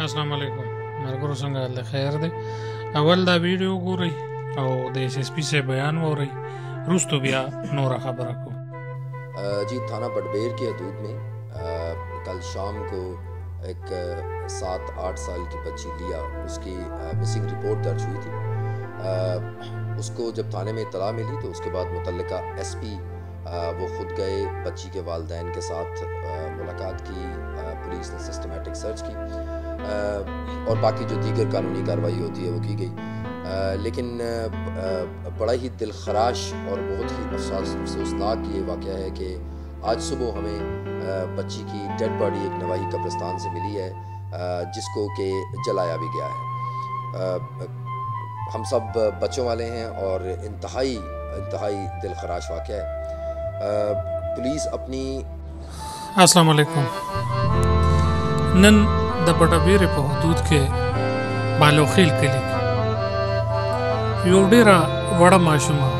السلام علیکم مرګرو څنګه الله خیر دی. اول دا ویډیو ګورئ او د ایس ایس پی سے بیان وورئ، وروستو بیا نوره خبره کوو. جی تھانہ بٹبیر کی حدود میں کل شام کو ایک 7-8 سال کی بچی لیا، اس کی مسنگ رپورٹ درج ہوئی تھی. اس کو جب تھانے میں اطلاع ملی تو اس کے بعد متعلقہ ایس پی وہ خود گئے، بچی کے والدین کے ساتھ ملاقات کی، پولیس نے سسٹمیٹک سرچ کی اور باقی جو دیگر قانونی کارروائی ہوتی ہے وہ کی گئی. لیکن بڑا ہی دل خراش اور بہت ہی افسوسناک یہ واقعہ ہے کہ آج صبح ہمیں بچی کی ڈیڈ باڈی ایک نواحی قبرستان سے ملی ہے، جس کو کہ جلایا بھی گیا ہے. ہم سب بچوں والے ہیں اور انتہائی دل خراش واقعہ ہے. پولیس اپنی السلام علیکم. نن د بټبیر په حدود کې بالوخیل کلی یو ډیره وړه ماشومه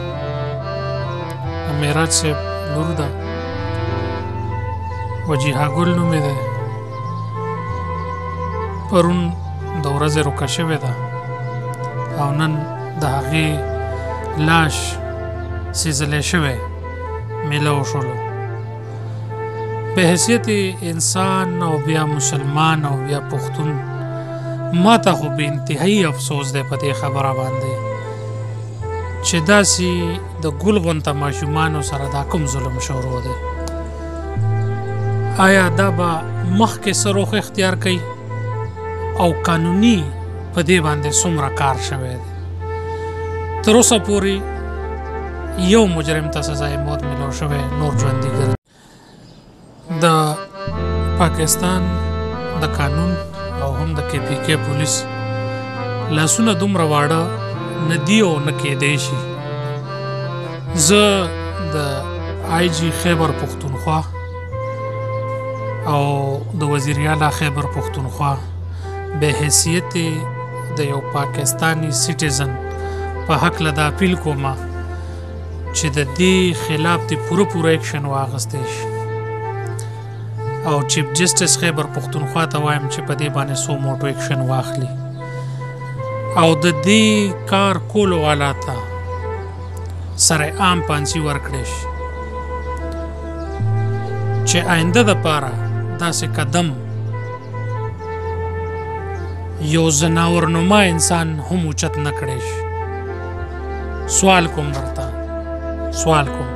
معراج صاحب لور ده، وجیحه ګل نوم یې دی. پرون د ورځې روکه شوې ده او نن د هغې لاش سیزلی شوی میله وشولو. به حیثیت انسان او بیا مسلمان او بیا پښتون ما ته خو به انتهایی افسوس دی په دې خبره باندې چې داسې د ګل غونته ماشومانو سره دا کوم ظلم شروع دی. آیا دا به مخکې څه رخ اختیار کوي او قانوني په دې باندې څومره کار شوی دی؟ تر اوسه پورې یو مجرم ته سزای موت میلاو شوی، نور ژوندي ګرځي. د پاکستان د قانون او هم د کې پی کې پولیس لاسونه دومره واړه نه دي او نه کېدی شي. زه د آی جي خیبر پښتونخوا او د وزیر اعلی خیبر پښتونخوا به حیثیت د یو پاکستانی سټیزن په هکله دا اپیل کومه چې د دې خلاف د پوره اکشن واخیستی شي او چیف جسټس خیبر پښتونخوا ته وایم چې په دې باندې سو موټو اکشن واخلي او د دې کار کولو والا ته سره عام پانسي ورکړی شي چې آینده دپاره داسې قدم یو زناورنما انسان هم اوچت نه کړی شي. سوال کوم درته، سوال کوم.